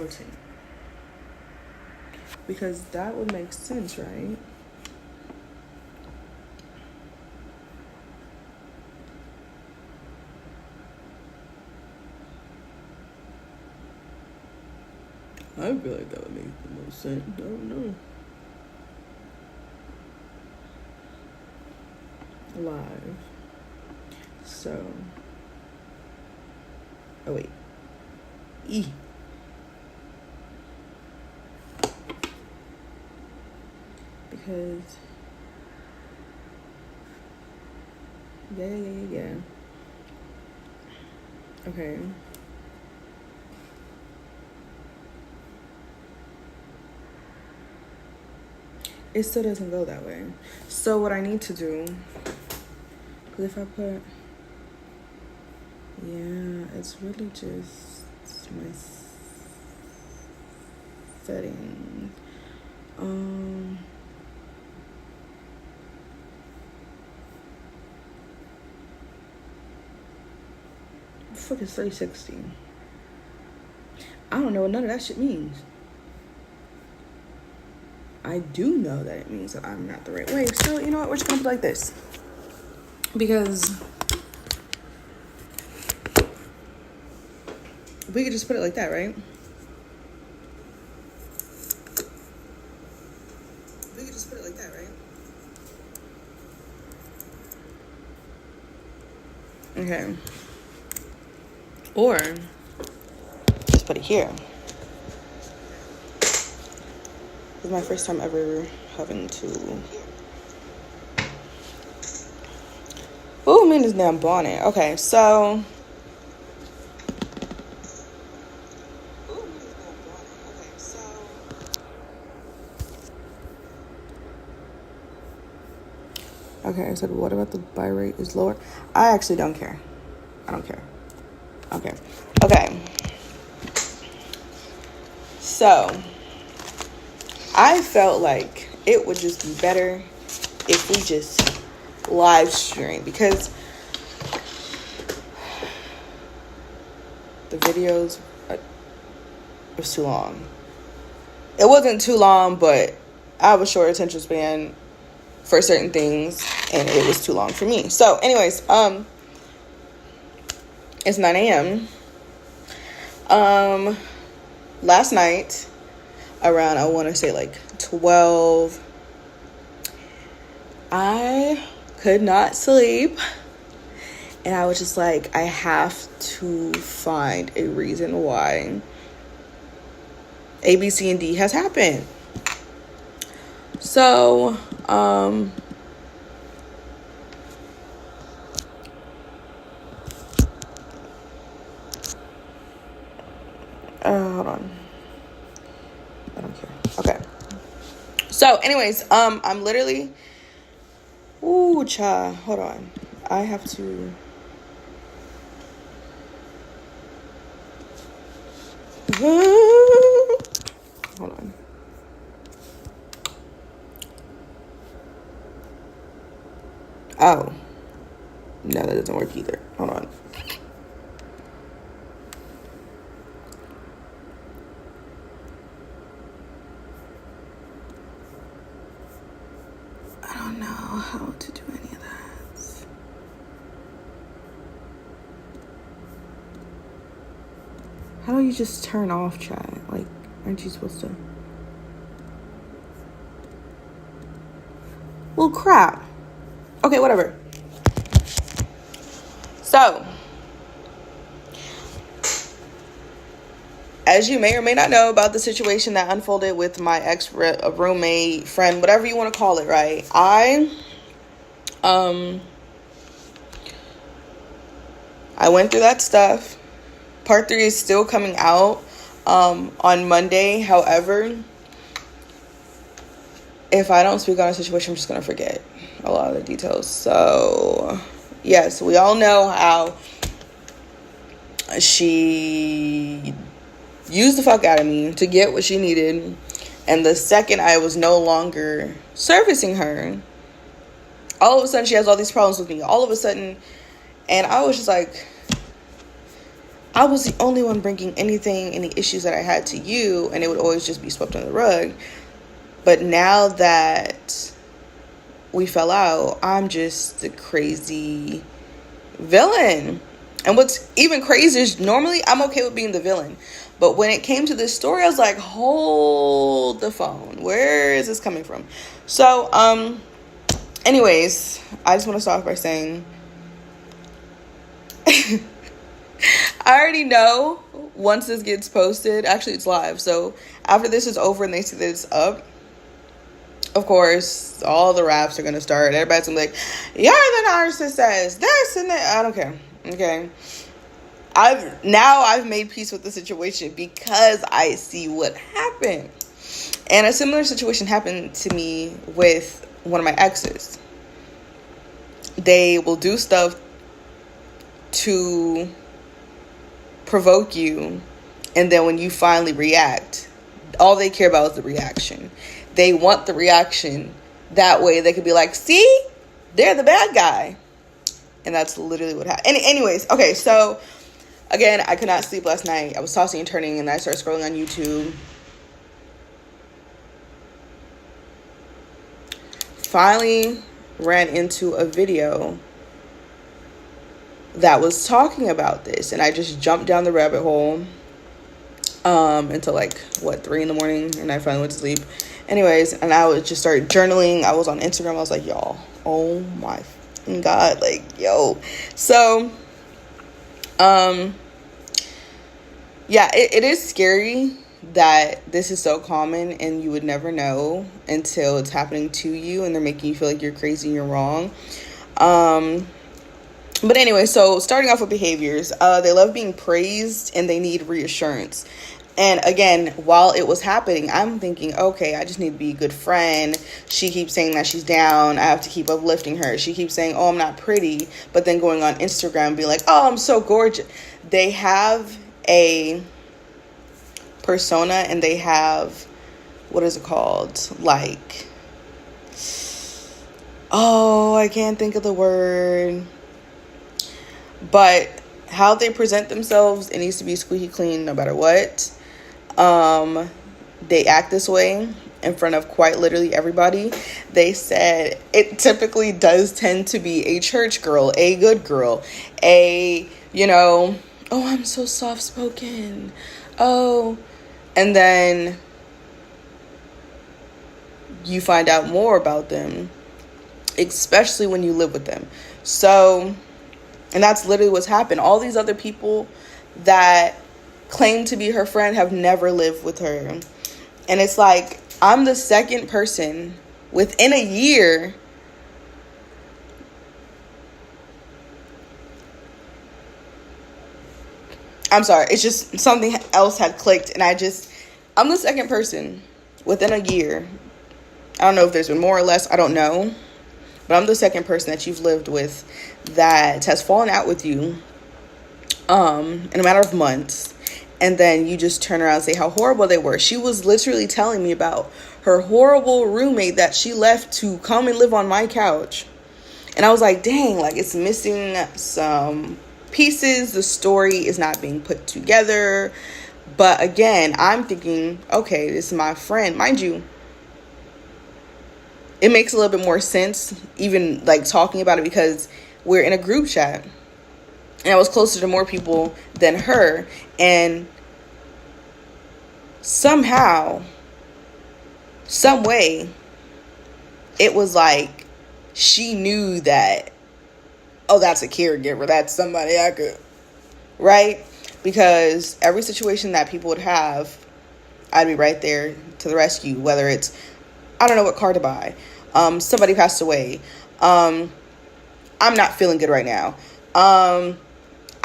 floating. Because that would make sense, right? I feel like that would make the most sense. I don't know. Live. So. Oh, wait. E. Because. Yeah. Okay. It still doesn't go that way. So what I need to do, because if I put, yeah, it's really just my settings. The fuck is 360? I don't know what none of that shit means. I do know that it means that I'm not the right way. So, you know what? We're just going to put it like this. Because we could just put it like that, right? We could just put it like that, right? Okay. Or just put it here. This is my first time ever having to. Oh, I'm in this damn bonnet. Okay, so. Okay, I said, what about the buy rate is lower? I actually don't care. I don't care. Okay. So. I felt like it would just be better if we just live stream, because the videos was too long. It wasn't too long, but I have a short attention span for certain things, and it was too long for me. So anyways, it's 9 a.m. Last night, around, I want to say like 12, I could not sleep, and I was just like, I have to find a reason why A, B, C, and D has happened. So hold on. I don't care. Okay. So, anyways, I'm literally. Ooh, cha. Hold on. I have to. Hold on. Oh. No, that doesn't work either. Hold on. I don't know how to do any of that. How do you just turn off chat? Like, aren't you supposed to? Well, crap. Okay, whatever. So, as you may or may not know about the situation that unfolded with my ex-roommate, friend, whatever you want to call it, right? I went through that stuff. Part 3 is still coming out on Monday. However, if I don't speak on a situation, I'm just going to forget a lot of the details. So, yes, we all know how she used the fuck out of me to get what she needed. And the second I was no longer servicing her, all of a sudden she has all these problems with me. All of a sudden, and I was just like, I was the only one bringing any issues that I had to you, and it would always just be swept under the rug. But now that we fell out, I'm just the crazy villain. And what's even crazier is normally I'm okay with being the villain. But when it came to this story, I was like, hold the phone. Where is this coming from? So, anyways, I just want to start off by saying, I already know once this gets posted, actually it's live. So after this is over and they see that it's up, of course, all the raps are going to start. Everybody's going to be like, you're the narcissist, this and that. I don't care. Okay. I've made peace with the situation because I see what happened. And a similar situation happened to me with one of my exes. They will do stuff to provoke you, and then when you finally react, all they care about is the reaction. They want the reaction. That way they could be like, see, they're the bad guy. And that's literally what happened. Anyways, okay, so again, I could not sleep last night. I was tossing and turning, and I started scrolling on YouTube. Finally ran into a video that was talking about this, and I just jumped down the rabbit hole until 3 in the morning, and I finally went to sleep. Anyways, and I would just start journaling. I was on Instagram. I was like, y'all, oh my God, yo. So yeah, it is scary that this is so common and you would never know until it's happening to you and they're making you feel like you're crazy and you're wrong. But anyway, so starting off with behaviors, they love being praised and they need reassurance. And again, while it was happening, I'm thinking, okay, I just need to be a good friend. She keeps saying that she's down. I have to keep uplifting her. She keeps saying, oh, I'm not pretty. But then going on Instagram and being like, oh, I'm so gorgeous. They have a persona and they have, what is it called? I can't think of the word. But how they present themselves, it needs to be squeaky clean no matter what. They act this way in front of quite literally everybody. They said it typically does tend to be a church girl, a good girl, oh, I'm so soft-spoken. Oh, and then you find out more about them, especially when you live with them. So, and that's literally what's happened. All these other people that claim to be her friend have never lived with her. And it's like, I'm the second person within a year I'm sorry, it's just something else had clicked, and I'm the second person within a year. I don't know if there's been more or less, I don't know. But I'm the second person that you've lived with that has fallen out with you in a matter of months. And then you just turn around and say how horrible they were. She was literally telling me about her horrible roommate that she left to come and live on my couch. And I was like, dang, it's missing some pieces. The story is not being put together. But again, I'm thinking, okay, this is my friend. Mind you, it makes a little bit more sense even talking about it because we're in a group chat. And I was closer to more people than her. And somehow, some way, it was like she knew that, oh, that's a caregiver. That's somebody I could, right? Because every situation that people would have, I'd be right there to the rescue. Whether it's, I don't know what car to buy. Somebody passed away. I'm not feeling good right now.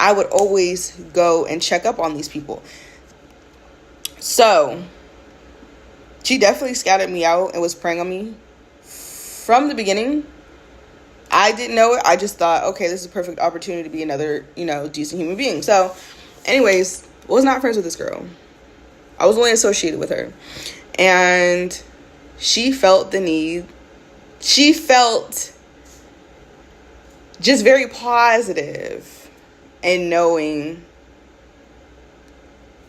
I would always go and check up on these people. So she definitely scouted me out and was preying on me from the beginning. I didn't know it. I just thought, okay, this is a perfect opportunity to be another, decent human being. So anyways, was not friends with this girl. I was only associated with her. And she felt the need. She felt just very positive in knowing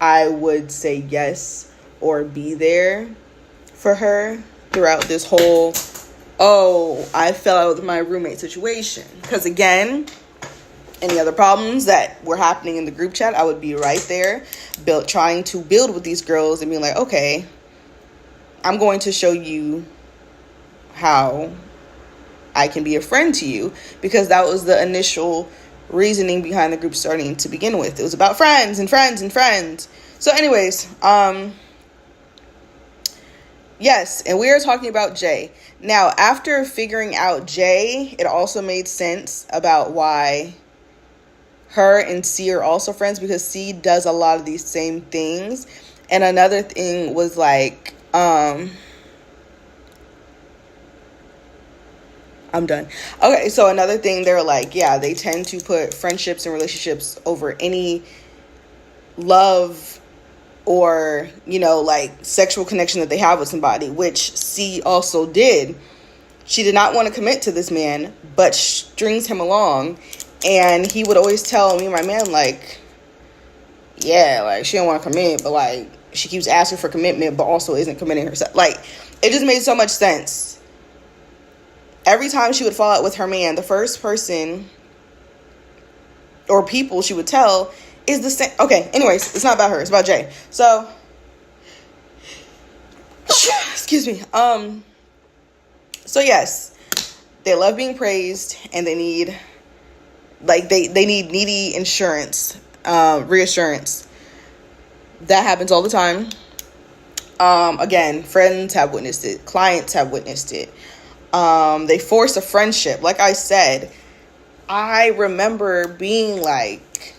I would say yes or be there for her throughout this whole, oh, I fell out with my roommate situation. Because again, any other problems that were happening in the group chat, I would be right there, trying to build with these girls and being like, okay, I'm going to show you how I can be a friend to you, because that was the initial reasoning behind the group starting to begin with. It was about friends and friends and friends. So anyways, yes, and we are talking about Jay. Now, after figuring out Jay, it also made sense about why her and C are also friends, because C does a lot of these same things. And another thing was like, I'm done. Okay, so another thing, they're like, yeah, they tend to put friendships and relationships over any love or, you know, like sexual connection that they have with somebody, which C also did. She did not want to commit to this man, but strings him along. And he would always tell me and my man, like, yeah, like, she don't want to commit, but, like, she keeps asking for commitment, but also isn't committing herself. Like, it just made so much sense. Every time she would fall out with her man, the first person or people she would tell is the same. Okay, anyways, it's not about her. It's about Jay. So, excuse me. So, yes, they love being praised, and they need... like, they need needy insurance, reassurance. That happens all the time. Again, friends have witnessed it. Clients have witnessed it. They force a friendship. Like I said, I remember being like,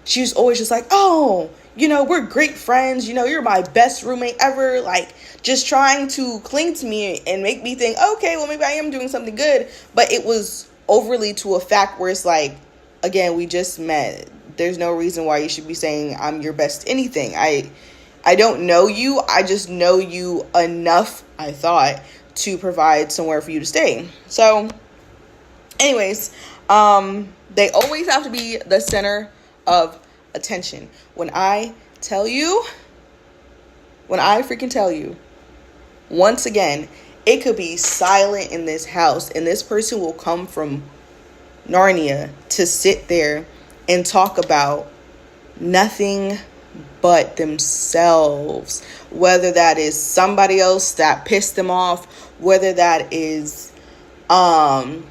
she was always just like, oh, you know, we're great friends. You know, you're my best roommate ever. Like, just trying to cling to me and make me think, okay, well, maybe I am doing something good. But it was overly to a fact where it's like, again, we just met. There's no reason why you should be saying I'm your best anything. I don't know you. I just know you enough, I thought, to provide somewhere for you to stay. So anyways, they always have to be the center of attention. When I freaking tell you, once again, it could be silent in this house, and this person will come from Narnia to sit there and talk about nothing but themselves. Whether that is somebody else that pissed them off, whether that is, I'm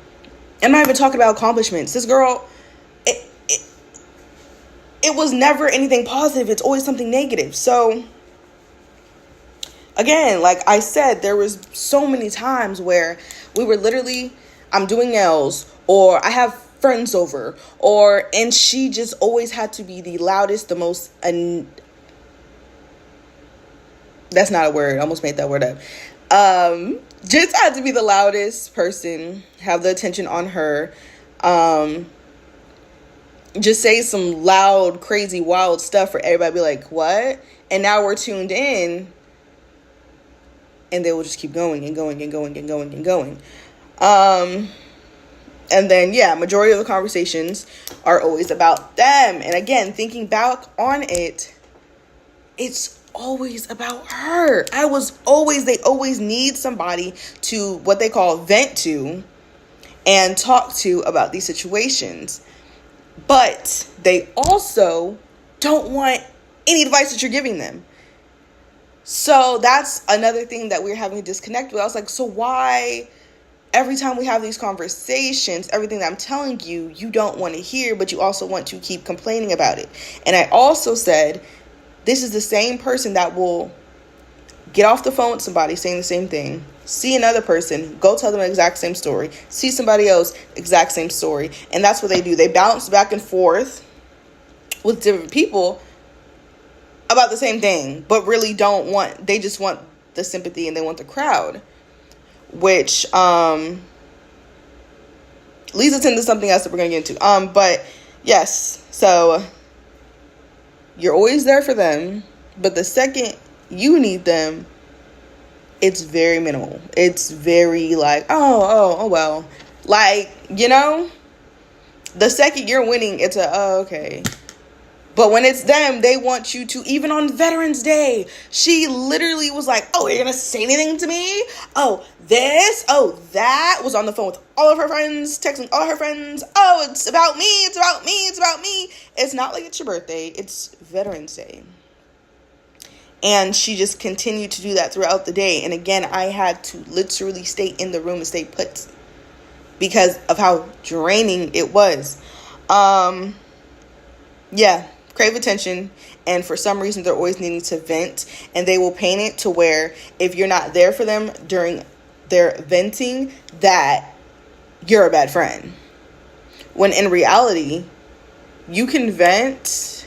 not even talking about accomplishments. This girl, it was never anything positive. It's always something negative. So, again, like I said, there was so many times where we were literally, I'm doing nails, or I have friends over, and she just always had to be the loudest, the most, that's not a word, I almost made that word up. Just had to be the loudest person, have the attention on her, just say some loud, crazy, wild stuff for everybody to be like, what? And now we're tuned in, and they will just keep going and going and going and going and going. And then, yeah, majority of the conversations are always about them. And again, thinking back on it, it's always about her. They always need somebody to, what they call, vent to and talk to about these situations. But they also don't want any advice that you're giving them. So that's another thing that we're having to disconnect with. I was like, so why every time we have these conversations, everything that I'm telling you, you don't want to hear, but you also want to keep complaining about it? And I also said, this is the same person that will get off the phone with somebody saying the same thing, see another person, go tell them the exact same story, see somebody else, exact same story. And that's what they do. They bounce back and forth with different people about the same thing, but really they just want the sympathy and they want the crowd, which leads us into something else that we're going to get into. But yes, so you're always there for them, but the second you need them, it's very minimal. It's very like, oh, well. Like, you know, the second you're winning, it's okay. But when it's them, they want you to, even on Veterans Day, she literally was like, oh, you're going to say anything to me? Oh, this, oh, that. Was on the phone with all of her friends, texting all her friends. Oh, it's about me, it's about me, it's about me. It's not like it's your birthday. It's Veterans Day. And she just continued to do that throughout the day. And again, I had to literally stay in the room and stay put because of how draining it was. Yeah. Crave attention, and for some reason they're always needing to vent, and they will paint it to where if you're not there for them during their venting, that you're a bad friend, when in reality you can vent,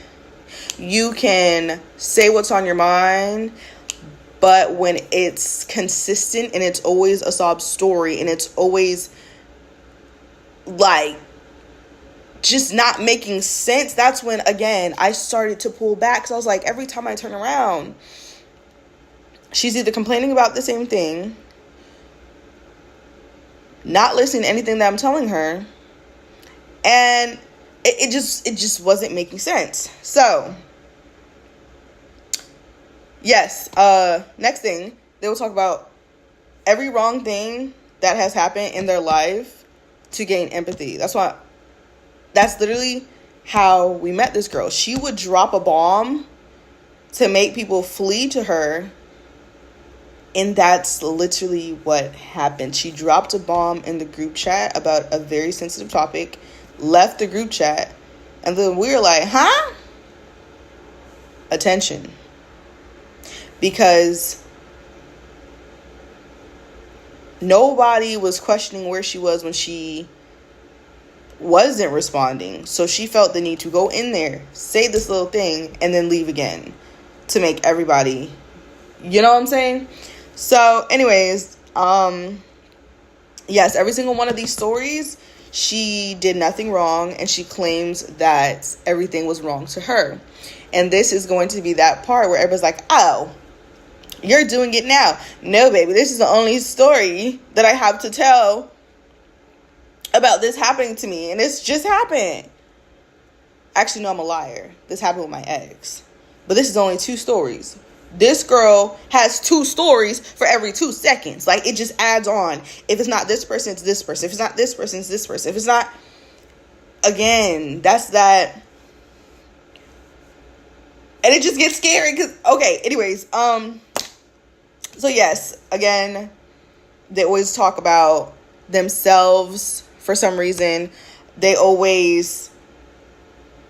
you can say what's on your mind, but when it's consistent and it's always a sob story and it's always like just not making sense, that's when, again, I started to pull back. So I was like, every time I turn around, she's either complaining about the same thing, not listening to anything that I'm telling her, and it just wasn't making sense. So, yes, next thing, they will talk about every wrong thing that has happened in their life to gain empathy. That's literally how we met this girl. She would drop a bomb to make people flee to her. And that's literally what happened. She dropped a bomb in the group chat about a very sensitive topic, left the group chat, and then we were like, huh? Attention. Because nobody was questioning where she was when she wasn't responding. So she felt the need to go in there, say this little thing, and then leave again to make everybody, you know what I'm saying? So anyways, yes, every single one of these stories, she did nothing wrong, and she claims that everything was wrong to her. And this is going to be that part where everybody's like, oh, you're doing it now. No, baby, this is the only story that I have to tell about this happening to me, and it's just happened. Actually, no, I'm a liar. This happened with my ex. But this is only 2 stories. This girl has 2 stories for every 2 seconds. Like, it just adds on. If it's not this person, it's this person. If it's not this person, it's this person. If it's not, again, that's that. And it just gets scary because, okay, anyways, so yes, again, they always talk about themselves. For some reason, they always,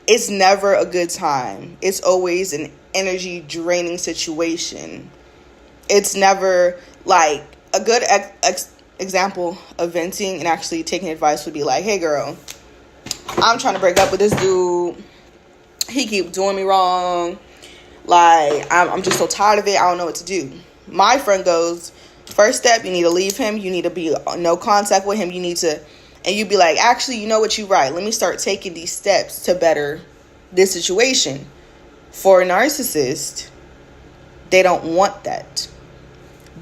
it's never a good time. It's always an energy draining situation. It's never like a good example of venting and actually taking advice would be like, hey girl, I'm trying to break up with this dude. He keep doing me wrong. Like, I'm just so tired of it. I don't know what to do. My friend goes, first step, you need to leave him. You need to be no contact with him. You need to, and you'd be like, actually, you know what, you're right. Let me start taking these steps to better this situation. For a narcissist, they don't want that.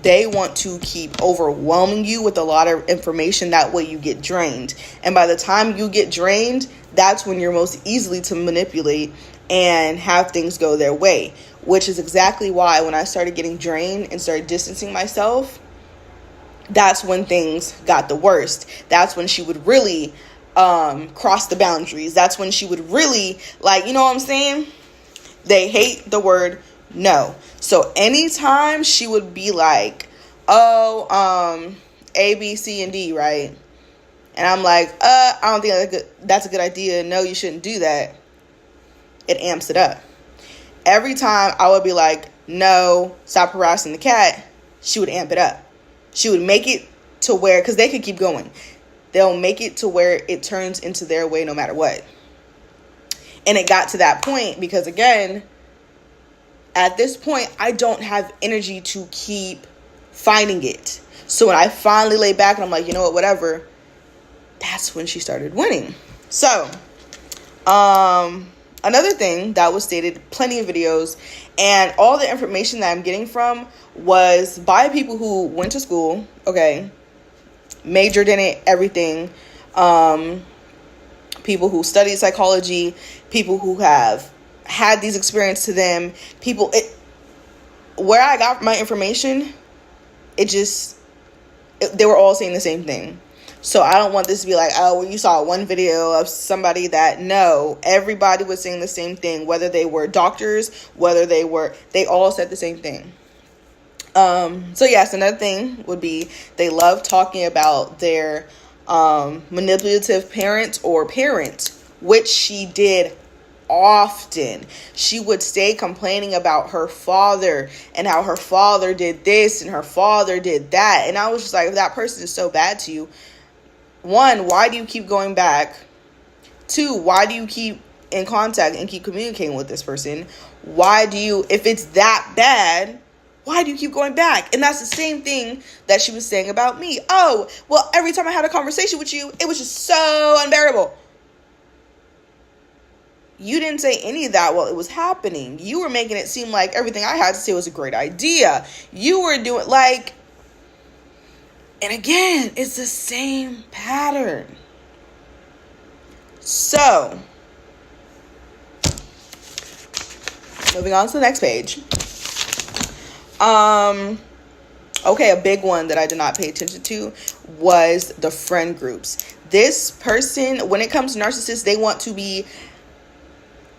They want to keep overwhelming you with a lot of information. That way you get drained. And by the time you get drained, that's when you're most easily to manipulate and have things go their way. Which is exactly why when I started getting drained and started distancing myself, that's when things got the worst. That's when she would really cross the boundaries. That's when she would really, like, you know what I'm saying? They hate the word no. So anytime she would be like, oh, A, B, C, and D, right? And I'm like, I don't think that's a good idea. No, you shouldn't do that. It amps it up. Every time I would be like, no, stop harassing the cat, she would amp it up. She would make it to where, because they could keep going. They'll make it to where it turns into their way no matter what. And it got to that point because, again, at this point, I don't have energy to keep fighting it. So when I finally lay back and I'm like, you know what, whatever, that's when she started winning. So, another thing that was stated, plenty of videos, and all the information that I'm getting from was by people who went to school, okay, majored in it, everything, people who studied psychology, people who have had these experiences to them. People, where I got my information, they were all saying the same thing. So I don't want this to be like, oh, well, you saw one video of somebody that, no, everybody was saying the same thing, whether they were doctors, they all said the same thing. So yes, another thing would be they love talking about their manipulative parents or parent, which she did often. She would stay complaining about her father and how her father did this and her father did that. And I was just like, if that person is so bad to you, one, why do you keep going back? Two, why do you keep in contact and keep communicating with this person? If it's that bad, why do you keep going back? And that's the same thing that she was saying about me. Oh, well, every time I had a conversation with you, it was just so unbearable. You didn't say any of that while it was happening. You were making it seem like everything I had to say was a great idea. You were doing and again, it's the same pattern. So, moving on to the next page. Okay, a big one that I did not pay attention to was the friend groups. This person, when it comes to narcissists, they want to be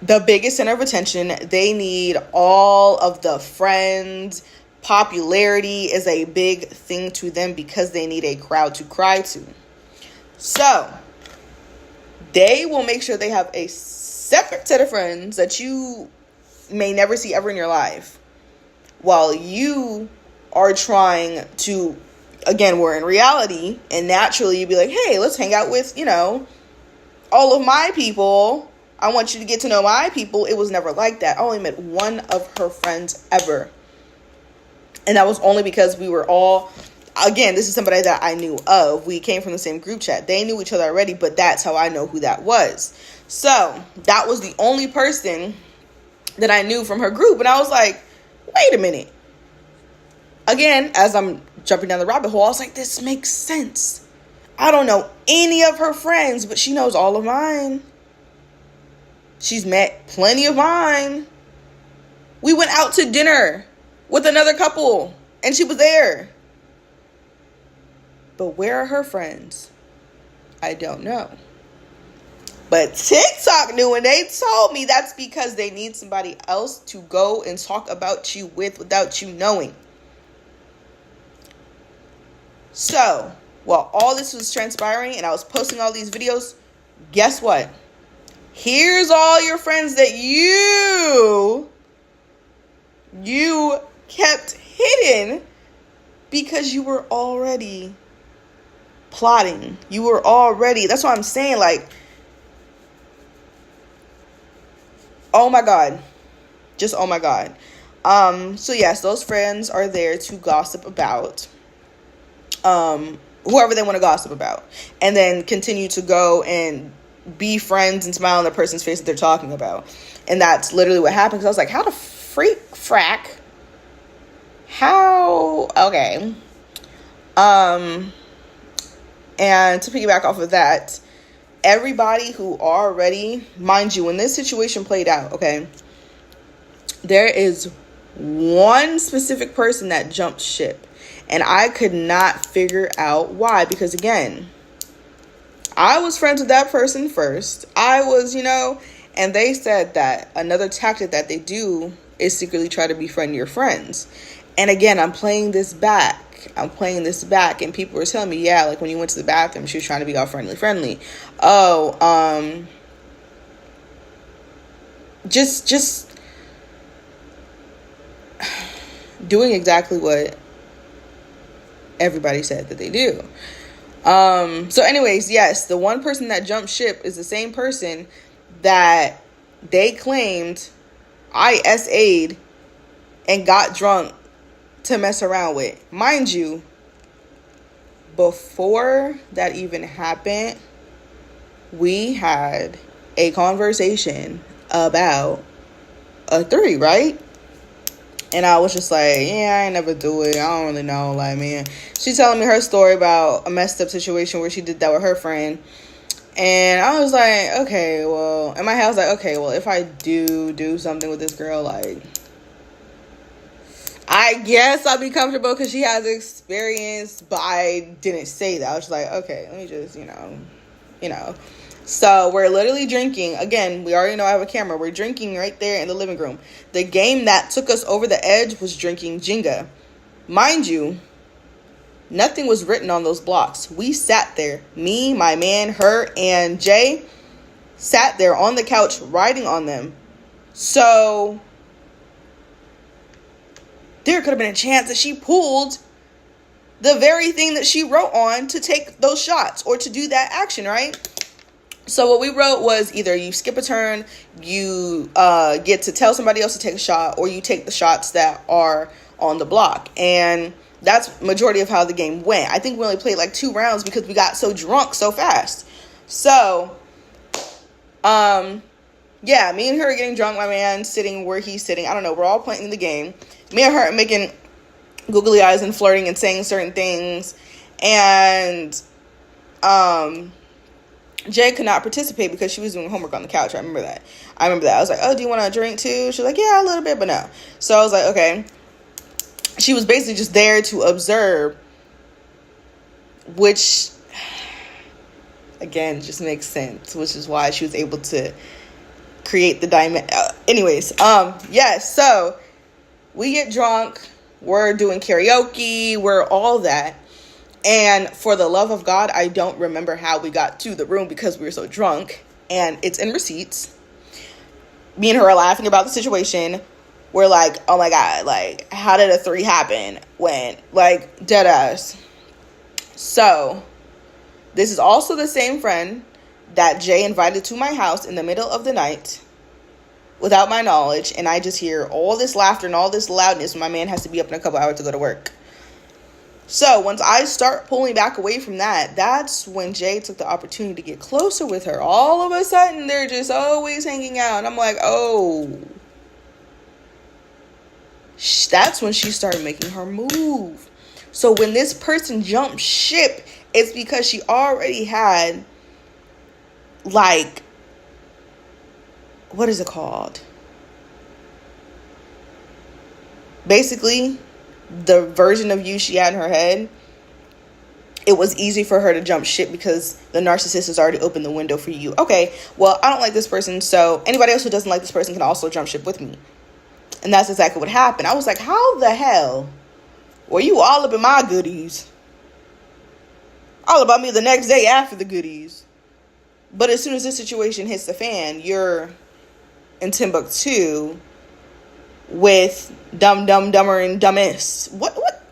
the biggest center of attention. They need all of the friends. Popularity is a big thing to them because they need a crowd to cry to. So they will make sure they have a separate set of friends that you may never see ever in your life, while you are trying to, again, we're in reality, and naturally you'd be like, hey, let's hang out with, all of my people. I want you to get to know my people. It was never like that. I only met one of her friends ever. And that was only because we were all, again, this is somebody that I knew of. We came from the same group chat. They knew each other already, but that's how I know who that was. So that was the only person that I knew from her group. And I was like, wait a minute. Again, as I'm jumping down the rabbit hole, I was like, this makes sense. I don't know any of her friends, but she knows all of mine. She's met plenty of mine. We went out to dinner with another couple, and she was there. But where are her friends? I don't know. But TikTok knew, and they told me that's because they need somebody else to go and talk about you with without you knowing. So, while all this was transpiring and I was posting all these videos, guess what? Here's all your friends that you kept hidden because you were already plotting. You were already, that's what I'm saying, oh my God. Just oh my God. So yes, those friends are there to gossip about whoever they want to gossip about, and then continue to go and be friends and smile on the person's face that they're talking about. And that's literally what happened. Because I was like, how the frack? How? Okay. And to piggyback off of that, everybody who already, mind you, when this situation played out, okay, there is one specific person that jumped ship. And I could not figure out why. Because again, I was friends with that person first. I was, and they said that another tactic that they do is secretly try to befriend your friends. And again, I'm playing this back. And people were telling me, yeah, like when you went to the bathroom, she was trying to be all friendly. Oh, just doing exactly what everybody said that they do. So anyways, yes, the one person that jumped ship is the same person that they claimed I SA'd and got drunk to mess around with. Mind you, before that even happened, we had a conversation about a 3, right? And I was just like, yeah, I ain't never do it. I don't really know. Like, man, she's telling me her story about a messed up situation where she did that with her friend. And I was like, okay, well, in my head I was like, okay, well, if I do something with this girl, like, I guess I'll be comfortable because she has experience, but I didn't say that. I was just like, okay, let me just, you know. So we're literally drinking. Again, we already know I have a camera. We're drinking right there in the living room. The game that took us over the edge was drinking Jenga. Mind you, nothing was written on those blocks. We sat there. Me, my man, her, and Jay sat there on the couch writing on them. So there could have been a chance that she pulled the very thing that she wrote on to take those shots or to do that action, right? So what we wrote was either you skip a turn, you get to tell somebody else to take a shot, or you take the shots that are on the block. And that's majority of how the game went. I think we only played like 2 rounds because we got so drunk so fast. So, yeah, me and her getting drunk, my man sitting where he's sitting. I don't know, we're all playing the game. Me and her making googly eyes and flirting and saying certain things. And, Jay could not participate because she was doing homework on the couch. I remember that. I was like, oh, do you want a drink too? She was like, yeah, a little bit, but no. So I was like, okay. She was basically just there to observe, which, again, just makes sense, which is why she was able to create the diamond. Yes, so we get drunk. We're doing karaoke. We're all that. And for the love of God, I don't remember how we got to the room because we were so drunk. And it's in receipts. Me and her are laughing about the situation. We're like, oh my God, like, how did a 3 happen when, like, dead ass? So, this is also the same friend that Jay invited to my house in the middle of the night without my knowledge. And I just hear all this laughter and all this loudness when my man has to be up in a couple hours to go to work. So once I start pulling back away from that, that's when Jay took the opportunity to get closer with her. All of a sudden, they're just always hanging out. And I'm like, oh. That's when she started making her move. So when this person jumped ship, it's because she already had, like, what is it called? Basically, the version of you she had in her head, it was easy for her to jump ship because the narcissist has already opened the window for you. Okay, well, I don't like this person, so anybody else who doesn't like this person can also jump ship with me. And that's exactly what happened. I was like, how the hell were you all up in my goodies? All about me the next day after the goodies. But as soon as this situation hits the fan, you're in Timbuktu with dumb, dumber, and dumbest. What?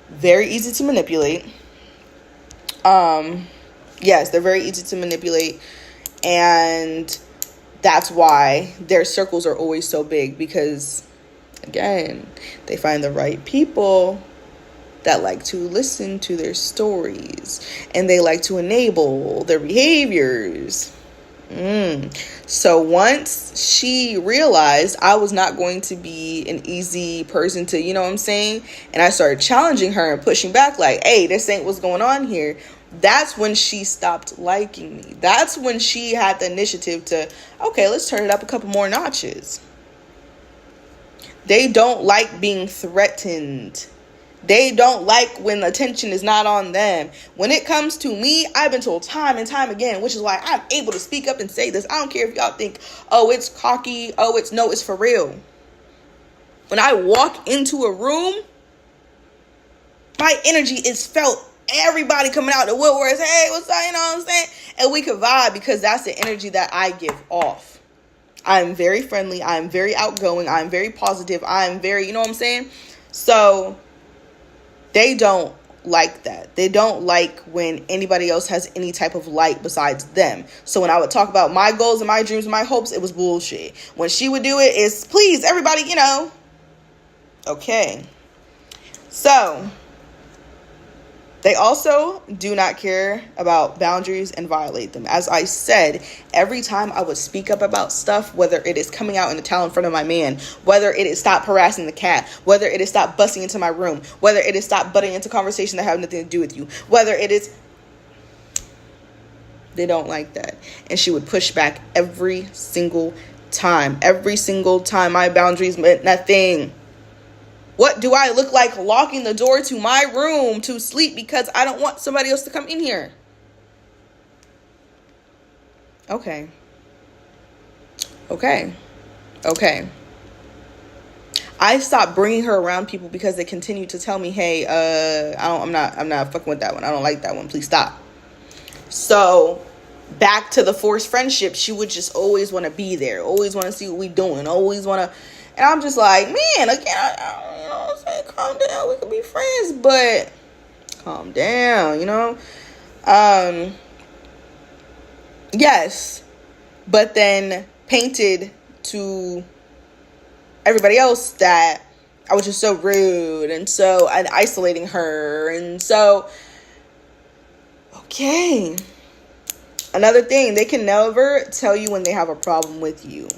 Very easy to manipulate. Yes, they're very easy to manipulate. And that's why their circles are always so big. Because, again, they find the right people that like to listen to their stories. And they like to enable their behaviors. So once she realized I was not going to be an easy person to, you know what I'm saying? And I started challenging her and pushing back like, hey, this ain't what's going on here. That's when she stopped liking me. That's when she had the initiative to, okay, let's turn it up a couple more notches. They don't like being threatened. They don't like when the attention is not on them. When it comes to me, I've been told time and time again, which is why I'm able to speak up and say this. I don't care if y'all think, oh, it's cocky. Oh, it's for real. When I walk into a room, my energy is felt. Everybody coming out the woodworks, hey, what's up, you know what I'm saying? And we can vibe because that's the energy that I give off. I'm very friendly. I'm very outgoing. I'm very positive. I'm very, you know what I'm saying? So they don't like that. They don't like when anybody else has any type of light besides them. So when I would talk about my goals and my dreams and my hopes, it was bullshit. When she would do it, it's please, everybody, you know. Okay. So they also do not care about boundaries and violate them. As I said, every time I would speak up about stuff, whether it is coming out in the towel in front of my man, whether it is stop harassing the cat, whether it is stop busting into my room, whether it is stop butting into conversation that have nothing to do with you, whether it is They don't like that. And she would push back every single time. Every single time. My boundaries meant nothing. What do I look like locking the door to my room to sleep because I don't want somebody else to come in here? Okay. I stopped bringing her around people because they continued to tell me, hey, I'm not fucking with that one. I don't like that one. Please stop. So back to the forced friendship, she would just always want to be there, always want to see what we doing, always want to. And I'm just like, man, again, you know what I'm saying? Calm down. We could be friends, but calm down, you know? Yes. But then painted to everybody else that I was just so rude and so isolating her. And so, okay. Another thing, they can never tell you when they have a problem with you,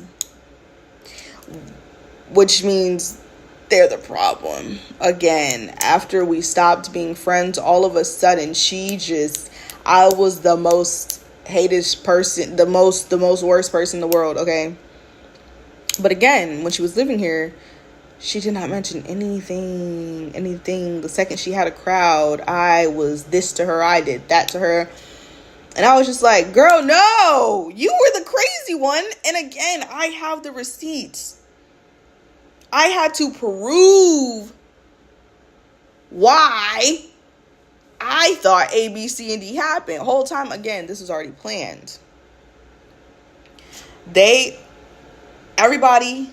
which means they're the problem. Again, after we stopped being friends, all of a sudden, I was the most hated person, the most worst person in the world, okay? But again, when she was living here, she did not mention anything. The second she had a crowd, I was this to her, I did that to her. And I was just like, girl, no, you were the crazy one. And again, I have the receipts. I had to prove why I thought A, B, C, and D happened. Whole time, again, this was already planned. Everybody,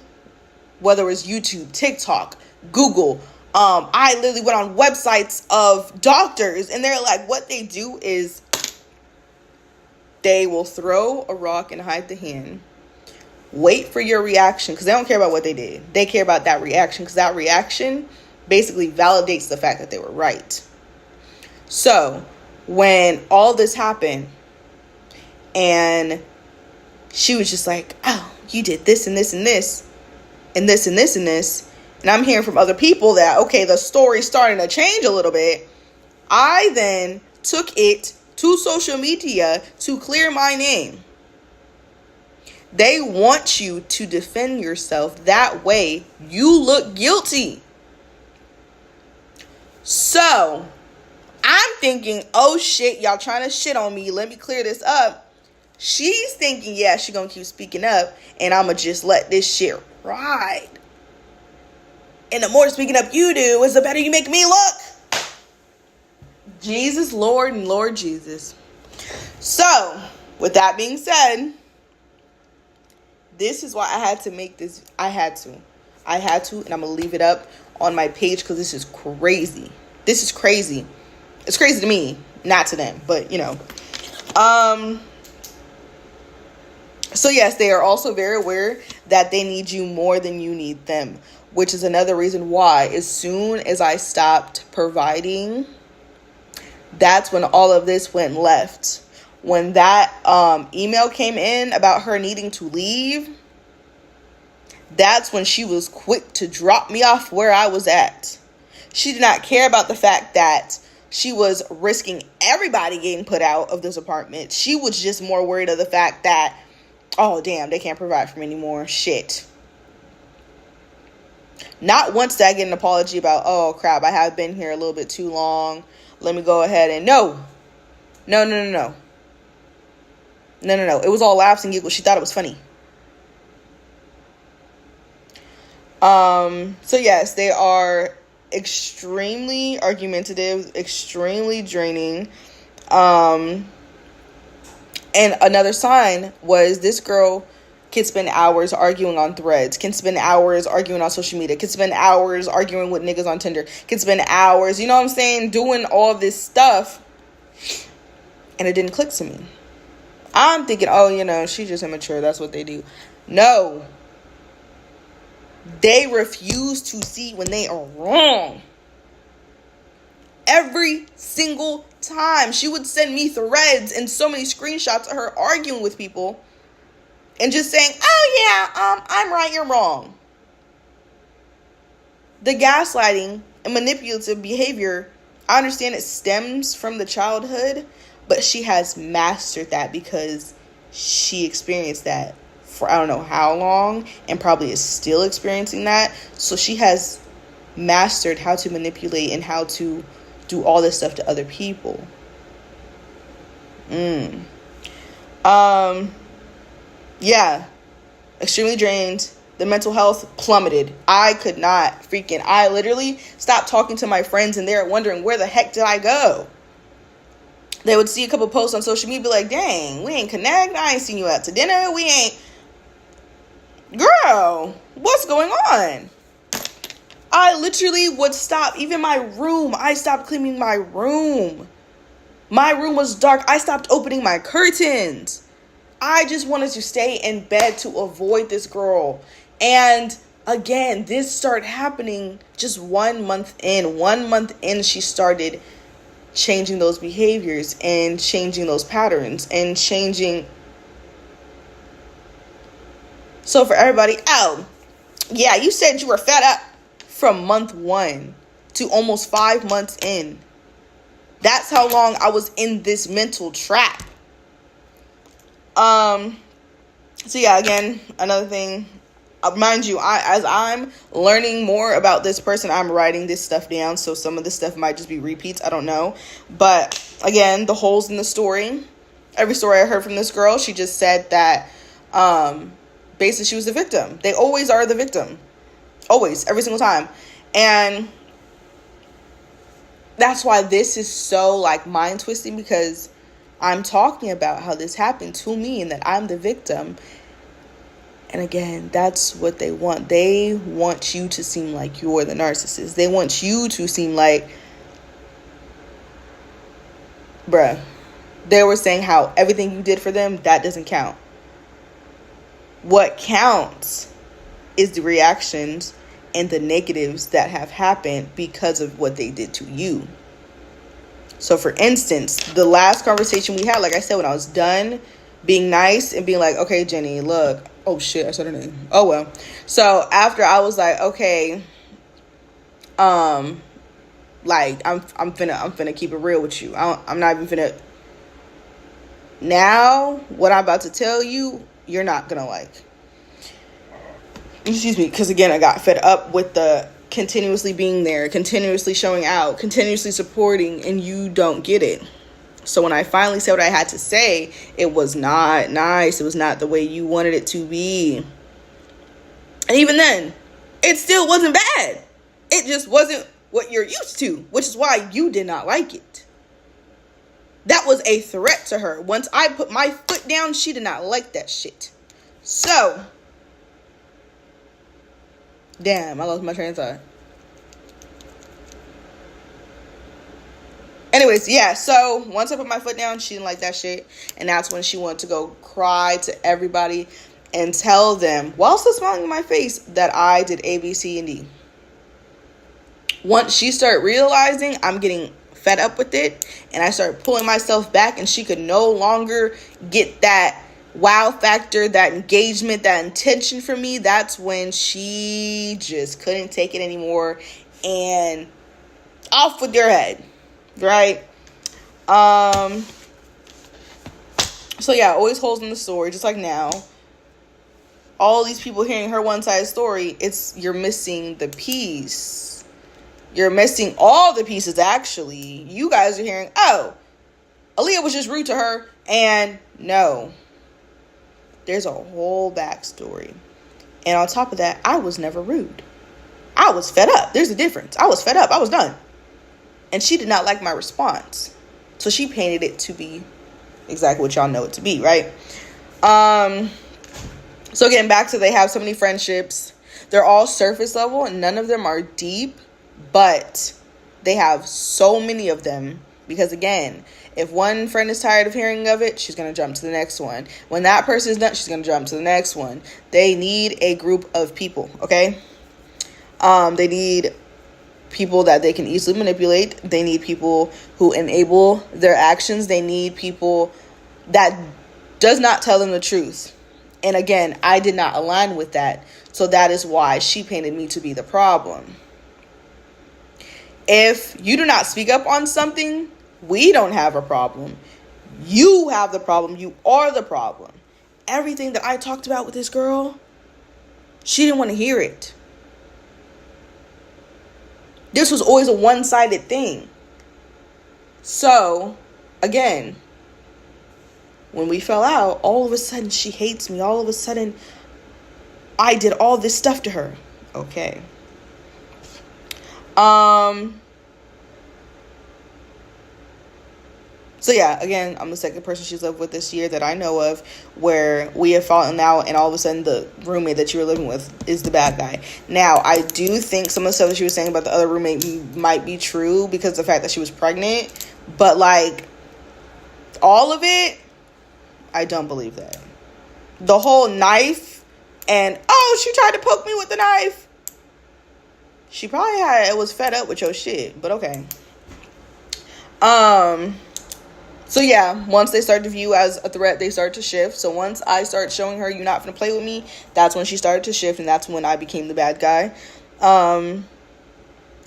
whether it was YouTube, TikTok, Google, I literally went on websites of doctors, and they're like, what they do is they will throw a rock and hide the hand. Wait for your reaction, because they don't care about what they did. They care about that reaction, because that reaction basically validates the fact that they were right. So when all this happened and she was just like, oh, you did this and this and this and this and this and this, and I'm hearing from other people that, okay, the story's starting to change a little bit, I then took it to social media to clear my name. They want you to defend yourself. That way you look guilty. So I'm thinking, oh shit, y'all trying to shit on me. Let me clear this up. She's thinking, yeah, she gonna keep speaking up and I'ma just let this shit ride. And the more speaking up you do, is the better you make me look. Jesus, Lord, and Lord Jesus. So, with that being said, this is why I had to make this. I had to, and I'm going to leave it up on my page because this is crazy. This is crazy. It's crazy to me, not to them, but, you know. So, yes, they are also very aware that they need you more than you need them, which is another reason why as soon as I stopped providing, that's when all of this went left. When that email came in about her needing to leave, that's when she was quick to drop me off where I was at. She did not care about the fact that she was risking everybody getting put out of this apartment. She was just more worried of the fact that, oh, damn, they can't provide for me anymore. Shit. Not once did I get an apology about, oh, crap, I have been here a little bit too long. Let me go ahead and No. It was all laughs and giggles. She thought it was funny. So yes, they are extremely argumentative, extremely draining. And another sign was this girl can spend hours arguing on threads, can spend hours arguing on social media, can spend hours arguing with niggas on Tinder, can spend hours, you know what I'm saying, doing all this stuff. And it didn't click to me. I'm thinking, oh, you know, she's just immature. That's what they do. No. They refuse to see when they are wrong. Every single time. She would send me threads and so many screenshots of her arguing with people and just saying, oh, yeah, I'm right, you're wrong. The gaslighting and manipulative behavior, I understand it stems from the childhood, but she has mastered that because she experienced that for I don't know how long, and probably is still experiencing that. So she has mastered how to manipulate and how to do all this stuff to other people. Yeah, extremely drained. The mental health plummeted. I literally stopped talking to my friends, and they're wondering, where the heck did I go? They would see a couple posts on social media, be like, dang, we ain't connect. I ain't seen you out to dinner. We ain't. Girl, what's going on? I literally would stop. Even my room. I stopped cleaning my room. My room was dark. I stopped opening my curtains. I just wanted to stay in bed to avoid this girl. And again, this started happening just 1 month in. 1 month in, she started changing those behaviors and changing those patterns and changing. So for everybody, yeah, you said you were fed up from month 1 to almost 5 months in. That's how long I was in this mental trap. So yeah, again, another thing, mind you, as I'm learning more about this person, I'm writing this stuff down. So some of this stuff might just be repeats. I don't know. But again, the holes in the story, every story I heard from this girl, she just said that, basically she was the victim. They always are the victim. Always, every single time. And that's why this is so like mind twisting, because I'm talking about how this happened to me and that I'm the victim. And again, that's what they want. They want you to seem like you're the narcissist. They want you to seem like, bruh, they were saying how everything you did for them, that doesn't count. What counts is the reactions and the negatives that have happened because of what they did to you. So for instance, the last conversation we had, like I said, when I was done being nice and being like, okay, Jenny, look, oh shit, I said her name. Oh well. So after I was like, okay, like I'm finna keep it real with you. I'm not even finna. Now, what I'm about to tell you, you're not gonna like. Excuse me, because again, I got fed up with the continuously being there, continuously showing out, continuously supporting, and you don't get it. So when I finally said what I had to say, it was not nice. It was not the way you wanted it to be. And even then, it still wasn't bad. It just wasn't what you're used to, which is why you did not like it. That was a threat to her. Once I put my foot down, she did not like that shit. So, damn, I lost my train of thought. Anyways, yeah, so once I put my foot down, she didn't like that shit. And that's when she wanted to go cry to everybody and tell them, while still smiling in my face, that I did A, B, C, and D. Once she started realizing I'm getting fed up with it, and I started pulling myself back, and she could no longer get that wow factor, that engagement, that intention from me, that's when she just couldn't take it anymore, and off with your head. Right? So yeah, always holes in the story, just like now. All these people hearing her one-sided story, you're missing the piece. You're missing all the pieces, actually. You guys are hearing, oh, Aaliyah was just rude to her, and no. There's a whole backstory. And on top of that, I was never rude. I was fed up. There's a difference. I was fed up. I was done. And she did not like my response. So she painted it to be exactly what y'all know it to be, right? So getting back to, they have so many friendships. They're all surface level and none of them are deep. But they have so many of them. Because again, if one friend is tired of hearing of it, she's going to jump to the next one. When that person is done, she's going to jump to the next one. They need a group of people, okay? They need people that they can easily manipulate. They need people who enable their actions. They need people that does not tell them the truth. And again, I did not align with that. So that is why she painted me to be the problem. If you do not speak up on something, we don't have a problem. You have the problem. You are the problem. Everything that I talked about with this girl, she didn't want to hear it. This was always a one-sided thing. So, again, when we fell out, all of a sudden she hates me. All of a sudden, I did all this stuff to her. Okay. So yeah, again, I'm the second person she's lived with this year that I know of where we have fallen out, and all of a sudden the roommate that you were living with is the bad guy. Now, I do think some of the stuff that she was saying about the other roommate might be true because of the fact that she was pregnant, but like all of it, I don't believe that. The whole knife and, oh, she tried to poke me with the knife. She probably was fed up with your shit, but okay. So yeah, once they start to view as a threat, they start to shift. So once I start showing her you're not gonna play with me, that's when she started to shift, and that's when I became the bad guy.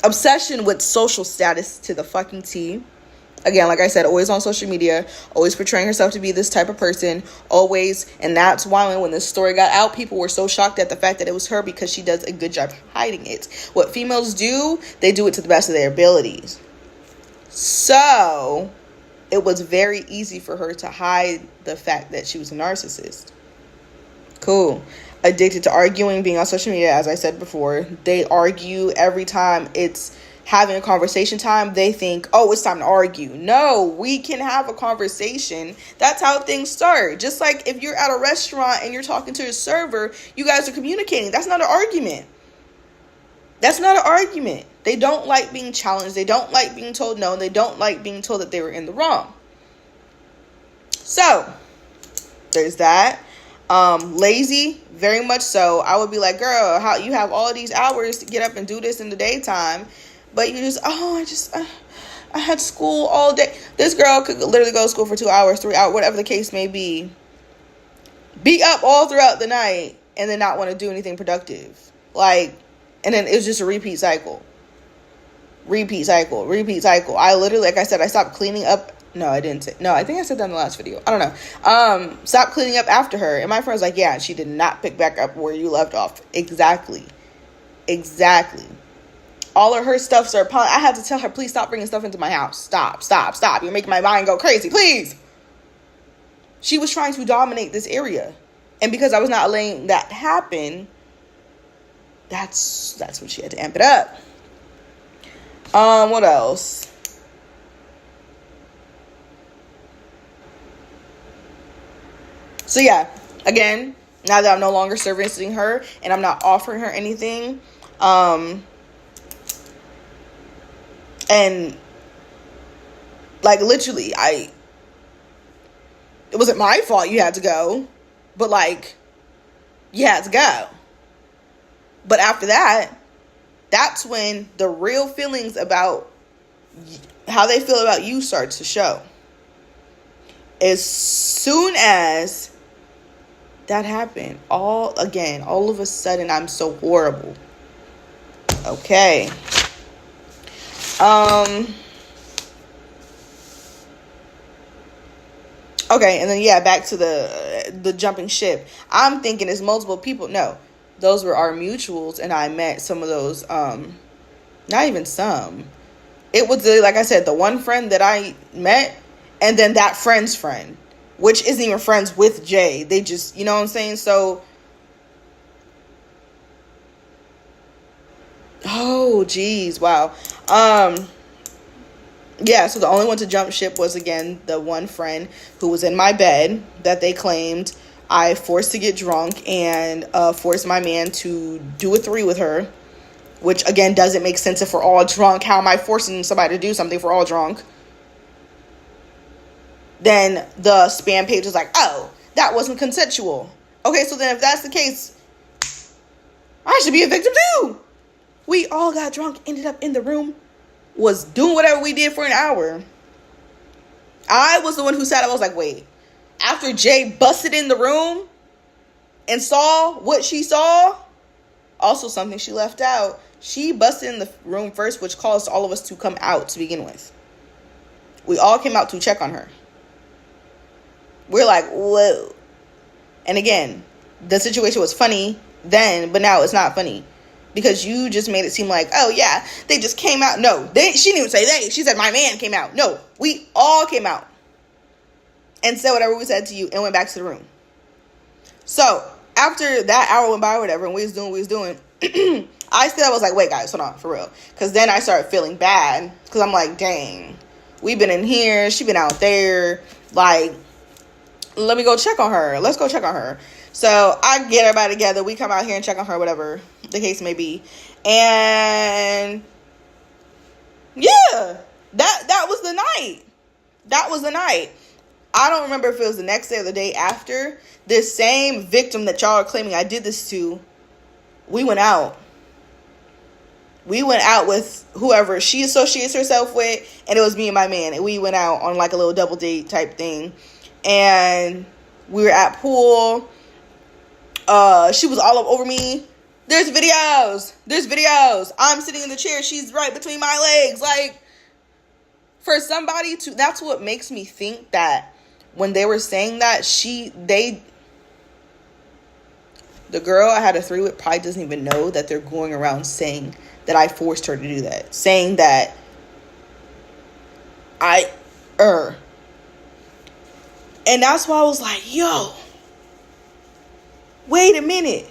Obsession with social status to the fucking T. Again, like I said, always on social media, always portraying herself to be this type of person, always. And that's why when this story got out, people were so shocked at the fact that it was her, because she does a good job hiding it. What females do, they do it to the best of their abilities. So it was very easy for her to hide the fact that she was a narcissist. Cool. Addicted to arguing, being on social media, as I said before. They argue every time it's having a conversation time. They think, oh, it's time to argue. No, we can have a conversation. That's how things start. Just like if you're at a restaurant and you're talking to your server, you guys are communicating. That's not an argument. That's not an argument. They don't like being challenged. They don't like being told no. They don't like being told that they were in the wrong. So, there's that. Lazy, very much so. I would be like, girl, how you have all these hours to get up and do this in the daytime, but you just, I had school all day. This girl could literally go to school for 2 hours, 3 hours, whatever the case may be up all throughout the night, and then not want to do anything productive. Like, and then it was just a repeat cycle. Repeat cycle. I literally, like I said, I stopped cleaning up. No, I didn't say. No, I think I said that in the last video. I don't know. Stop cleaning up after her. And my friend's like, yeah, she did not pick back up where you left off. Exactly. All of her stuffs are, I had to tell her, please stop bringing stuff into my house. Stop. You're making my mind go crazy. Please. She was trying to dominate this area. And because I was not letting that happen, that's when she had to amp it up. What else? So yeah, again, now that I'm no longer servicing her and I'm not offering her anything, and like literally, it wasn't my fault you had to go, but like, you had to go. But after that, that's when the real feelings about how they feel about you start to show. As soon as that happened, all of a sudden, I'm so horrible. Okay. Okay, and then yeah, back to the jumping ship. I'm thinking it's multiple people. No, those were our mutuals, and I met some of those. Not even some. It was like I said, the one friend that I met, and then that friend's friend, which isn't even friends with Jay. They just, you know what I'm saying? So, oh, geez, wow. Yeah, so the only one to jump ship was, again, the one friend who was in my bed that they claimed I forced to get drunk and forced my man to do a 3 with her, which, again, doesn't make sense if we're all drunk. How am I forcing somebody to do something if we're all drunk? Then the spam page was like, oh, that wasn't consensual. Okay, so then if that's the case, I should be a victim too. We all got drunk, ended up in the room, was doing whatever we did for an hour. I was the one who sat up. I was like, wait. After Jay busted in the room and saw what she saw, also something she left out, she busted in the room first, which caused all of us to come out to begin with. We all came out to check on her. We're like, whoa. And again, the situation was funny then, but now it's not funny. Because you just made it seem like, oh yeah, they just came out. No, she didn't even say they. She said my man came out. No, we all came out. And said whatever we said to you and went back to the room. So, after that hour went by or whatever, and we was doing what we was doing, I still was like, wait guys, hold on, for real. Because then I started feeling bad. Because I'm like, dang, we've been in here, she been out there. Like, let me go check on her. Let's go check on her. So I get everybody together. We come out here and check on her, whatever the case may be. And yeah, that was the night. That was the night. I don't remember if it was the next day or the day after. This same victim that y'all are claiming I did this to, we went out. We went out with whoever she associates herself with, and it was me and my man. And we went out on like a little double date type thing. And we were at pool. She was all up over me. There's videos. I'm sitting in the chair. She's right between my legs. Like, for somebody to, that's what makes me think that when they were saying that, the girl I had a three with probably doesn't even know that they're going around saying that I forced her to do that. Saying that and that's why I was like, yo, wait a minute.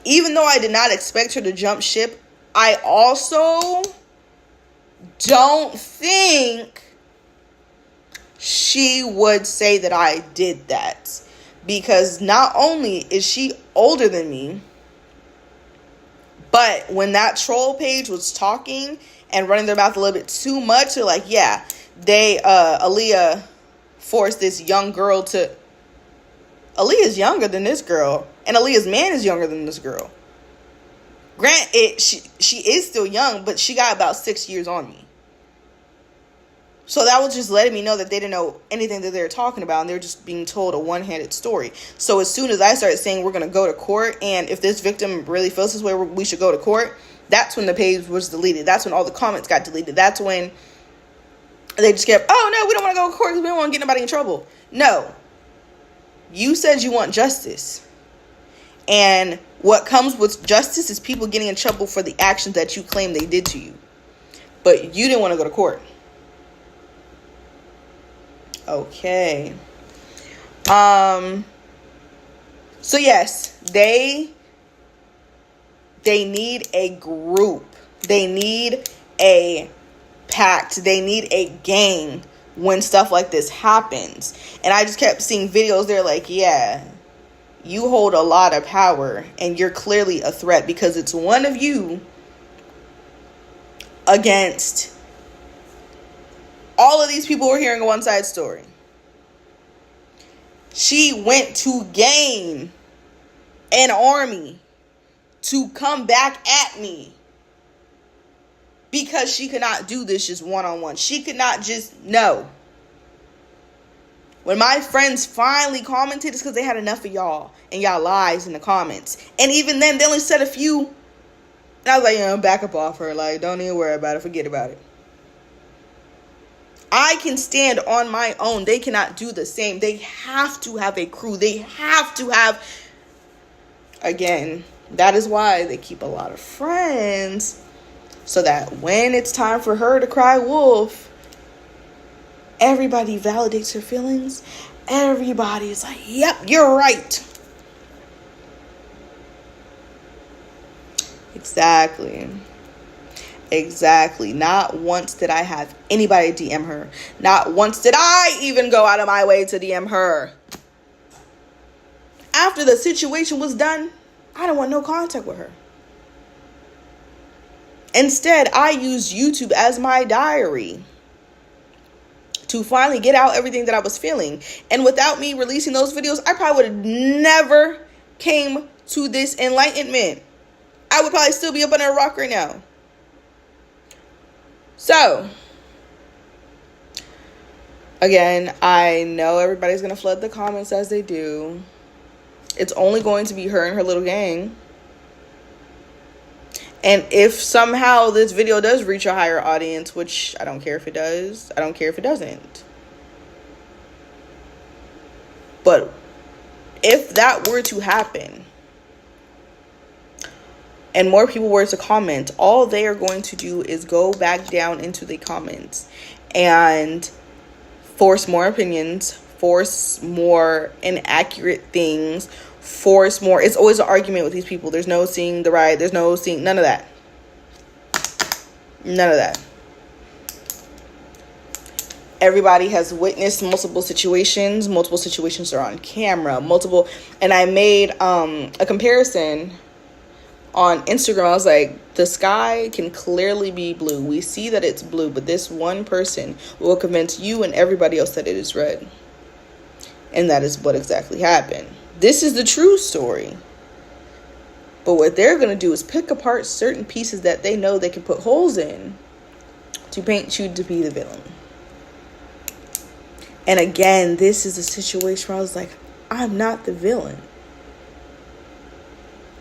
Even though I did not expect her to jump ship, I also don't think she would say that I did that. Because not only is she older than me, but when that troll page was talking and running their mouth a little bit too much, they're like, yeah, Aaliyah forced this young girl to... Aaliyah's younger than this girl, and Aaliyah's man is younger than this girl. Granted, she is still young, but she got about 6 years on me. So that was just letting me know that they didn't know anything that they were talking about, and they were just being told a one-handed story. So as soon as I started saying we're going to go to court, and if this victim really feels this way, we should go to court, that's when the page was deleted. That's when all the comments got deleted. That's when they just kept, oh no, we don't want to go to court because we don't want to get nobody in trouble. No. You said you want justice. And what comes with justice is people getting in trouble for the actions that you claim they did to you. But you didn't want to go to court. Okay. So yes, they need a group. They need a pact. They need a gang when stuff like this happens. And I just kept seeing videos there like, yeah, you hold a lot of power and you're clearly a threat because it's one of you against all of these people who are hearing a one-side story. She went to gain an army to come back at me because she could not do this just one-on-one. She could not just, no. When my friends finally commented, it's because they had enough of y'all and y'all lies in the comments. And even then, they only said a few. And I was like, back up off her. Like, don't even worry about it. Forget about it. I can stand on my own. They cannot do the same. They have to have a crew. They have to have... Again, that is why they keep a lot of friends. So that when it's time for her to cry wolf, everybody validates her feelings. Everybody is like, yep, you're right. Exactly. Not once did I have anybody DM her. Not once did I even go out of my way to DM her. After the situation was done, I don't want no contact with her. Instead, I used YouTube as my diary to finally get out everything that I was feeling. And without me releasing those videos, I probably would have never came to this enlightenment. I would probably still be up under a rock right now. So, again, I know everybody's going to flood the comments as they do. It's only going to be her and her little gang. And if somehow this video does reach a higher audience, which I don't care if it does, I don't care if it doesn't. But if that were to happen and more people were to comment, all they are going to do is go back down into the comments and force more opinions, force more inaccurate things, force more. It's always an argument with these people. There's no seeing the right. There's no seeing, none of that. None of that. Everybody has witnessed multiple situations. Multiple situations are on camera. And I made a comparison on Instagram. I was like, the sky can clearly be blue. We see that it's blue, but this one person will convince you and everybody else that it is red. And that is what exactly happened. This is the true story. But what they're going to do is pick apart certain pieces that they know they can put holes in to paint you to be the villain. And again, this is a situation where I was like, I'm not the villain.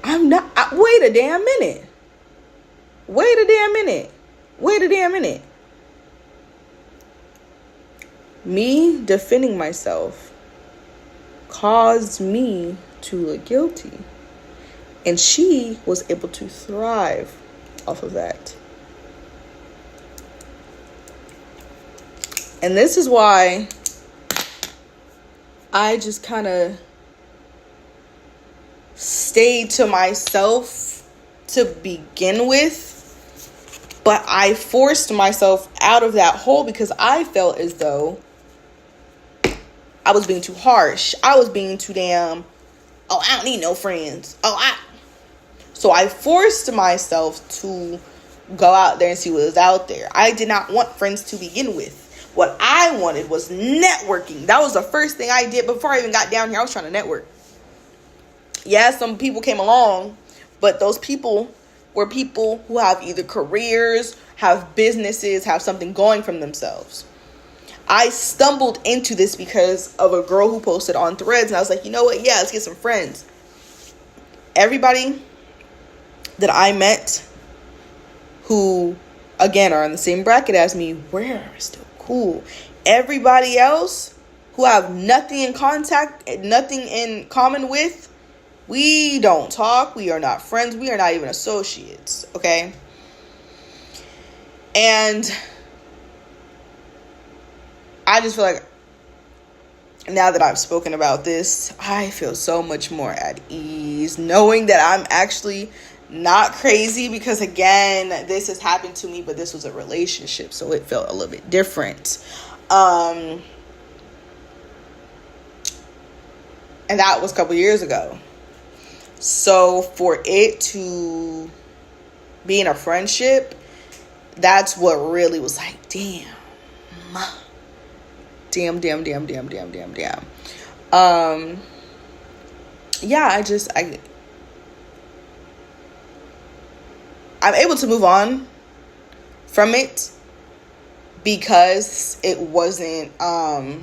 I'm not. Wait a damn minute. Wait a damn minute. Wait a damn minute. Me defending myself caused me to look guilty. And she was able to thrive off of that. And this is why I just kind of stayed to myself to begin with. But I forced myself out of that hole because I felt as though I was being too harsh. I was being too damn, oh, I don't need no friends. So I forced myself to go out there and see what was out there. I did not want friends to begin with. What I wanted was networking. That was the first thing I did before I even got down here. I was trying to network. Yeah, some people came along, but those people were people who have either careers, have businesses, have something going from themselves. I stumbled into this because of a girl who posted on Threads, and I was like, you know what? Yeah, let's get some friends. Everybody that I met who, again, are in the same bracket as me, we're still cool. Everybody else who have nothing in contact, nothing in common with, we don't talk. We are not friends. We are not even associates. Okay? And I just feel like now that I've spoken about this, I feel so much more at ease knowing that I'm actually not crazy, because again, this has happened to me, but this was a relationship, so it felt a little bit different. And that was a couple years ago. So for it to be in a friendship, that's what really was like, damn. Yeah, I'm able to move on from it because it wasn't a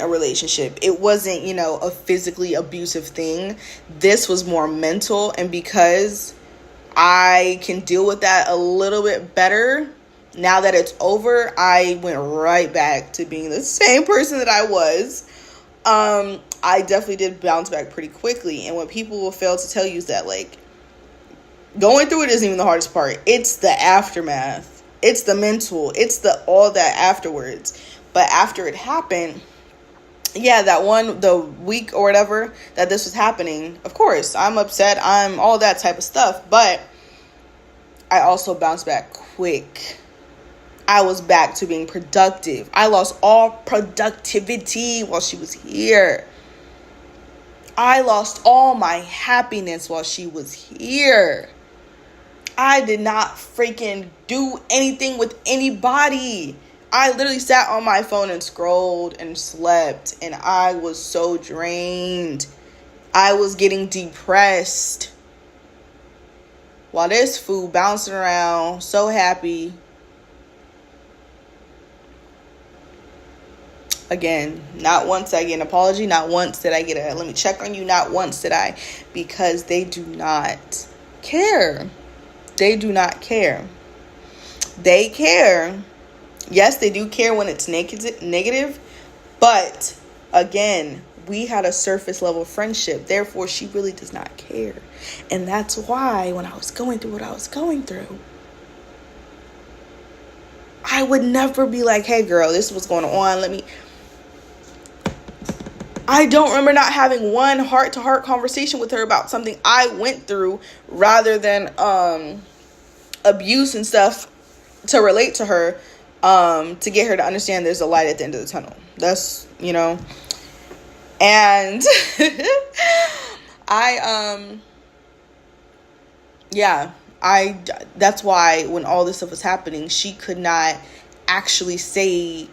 relationship. It wasn't, a physically abusive thing. This was more mental, and because I can deal with that a little bit better now that it's over, I went right back to being the same person that I was. I definitely did bounce back pretty quickly. And what people will fail to tell you is that, like, going through it isn't even the hardest part. It's the aftermath. It's the mental. It's all that afterwards. But after it happened, yeah, the week or whatever that this was happening, of course, I'm upset. I'm all that type of stuff. But I also bounced back quick. I was back to being productive. I lost all productivity while she was here. I lost all my happiness while she was here. I did not freaking do anything with anybody. I literally sat on my phone and scrolled and slept, and I was so drained. I was getting depressed while this fool bouncing around, so happy. Again, not once did I get an apology. Not once did I get a let me check on you. Not once did I, because they do not care. They do not care. They care. Yes, they do care when it's negative, But again, we had a surface level friendship. Therefore, she really does not care. And that's why when I was going through what I was going through, I would never be like, hey girl, this is what's going on. I don't remember not having one heart-to-heart conversation with her about something I went through, rather than abuse and stuff, to relate to her, to get her to understand there's a light at the end of the tunnel. That's, and that's why when all this stuff was happening, she could not actually say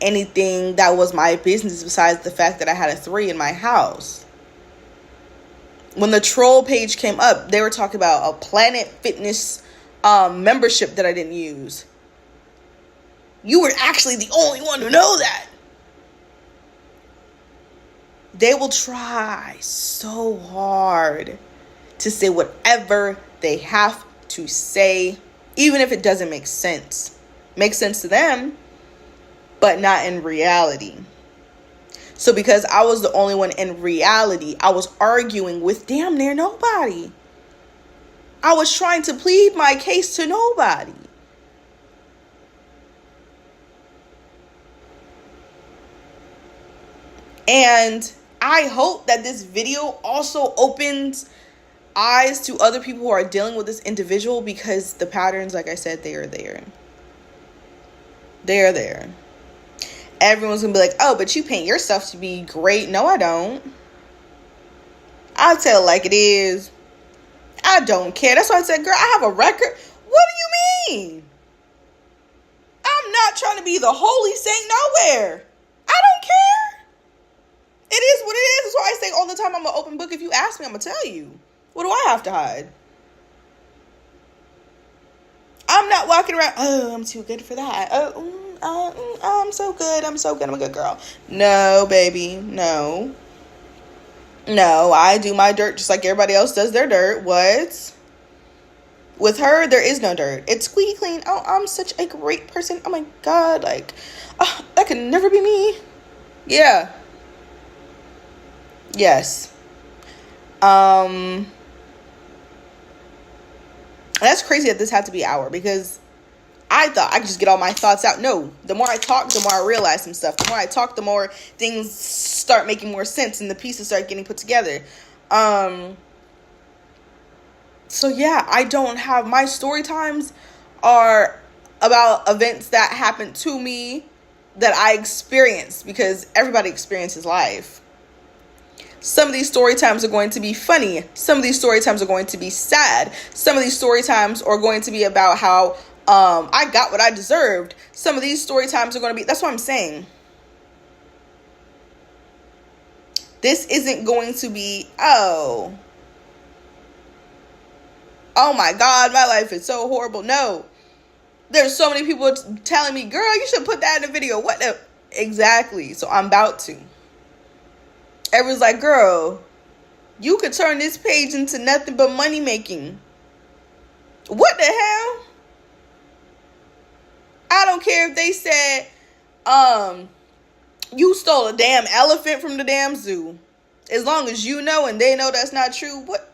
anything that was my business besides the fact that I had a 3 in my house. When the troll page came up, they were talking about a Planet Fitness membership that I didn't use. You were actually the only one to know that. They will try so hard to say whatever they have to say, even if it doesn't make sense. Makes sense to them, but not in reality. So because I was the only one in reality, I was arguing with damn near nobody. I was trying to plead my case to nobody. And I hope that this video also opens eyes to other people who are dealing with this individual, because the patterns, like I said, they are there. They are there. Everyone's gonna be like, oh, but you paint yourself to be great. No, I don't. I'll tell it like it is. I don't care. That's why I said, girl, I have a record. What do you mean? I'm not trying to be the holy saint nowhere. I don't care. It is what it is. That's why I say all the time, I'm an open book. If you ask me, I'm going to tell you. What do I have to hide? I'm not walking around, oh, I'm too good for that. I'm so good. I'm so good. I'm a good girl. No, baby. No. No, I do my dirt just like everybody else does their dirt. What? With her, there is no dirt. It's squeaky clean. Oh, I'm such a great person. Oh my God. Like, that could never be me. Yeah. Yes. That's crazy that this had to be an hour, because I thought I could just get all my thoughts out. No, the more I talk, the more I realize some stuff. The more I talk, the more things start making more sense and the pieces start getting put together. So yeah, I don't have, my story times are about events that happened to me that I experienced, because everybody experiences life. Some of these story times are going to be funny. Some of these story times are going to be sad. Some of these story times are going to be about how I got what I deserved. Some of these story times are going to be, that's what I'm saying. This isn't going to be, oh my God, my life is so horrible. No. There's so many people telling me, girl, you should put that in a video. What the? Exactly. So I'm about to. Everyone's like, girl, you could turn this page into nothing but money making. What the hell? I don't care if they said, you stole a damn elephant from the damn zoo. As long as you know and they know that's not true, what?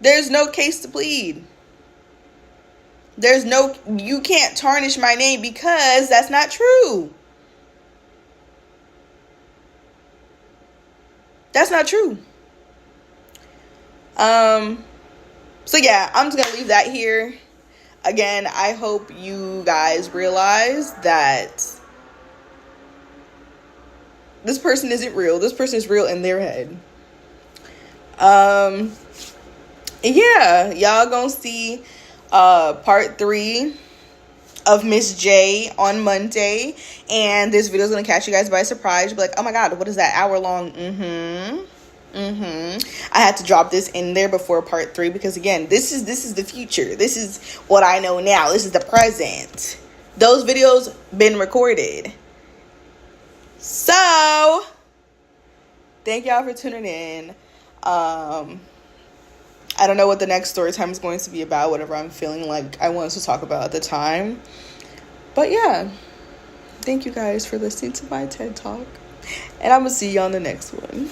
There's no case to plead. You can't tarnish my name because that's not true. That's not true. So yeah, I'm just gonna leave that here. Again, I hope you guys realize that this person isn't real. This person is real in their head. Yeah, y'all gonna see part 3 of Miss J on Monday, and this video is gonna catch you guys by surprise. You'll be like, oh my God, what is that hour long? I had to drop this in there before part 3, because again, this is the future. This is what I know now. This is the present. Those videos been recorded. So thank y'all for tuning in. I don't know what the next story time is going to be about, whatever I'm feeling like I want to talk about at the time. But yeah, thank you guys for listening to my TED Talk. And I'm going to see you on the next one.